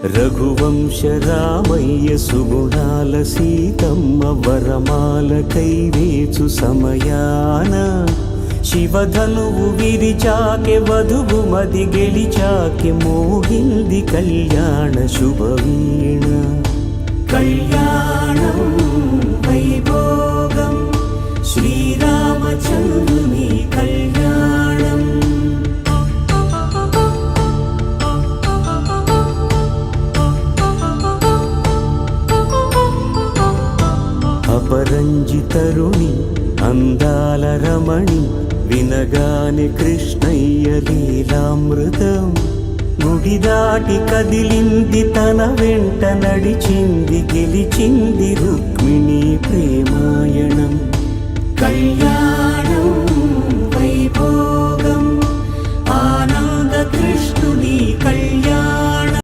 రఘువంశ రామయ్య సుగుణాల సీతమ్మ వరమాల కైవేచు సమయాన శివధనువు విరిచాకె వధువు మది గెలిచాకె మోగింది కళ్యాణ శుభవీణ. కళ్యాణం వైభోగం శ్రీరామచంద్రుని కళ్యాణం. అపరంజితరుణి అందాల రమణి వినగానే కృష్ణయ్య లీలామృతం. గుడి దాటి కదిలింది తన వెంట నడిచింది గెలిచింది రుక్మిణి ప్రేమాయణం. కళ్యాణం వైభోగం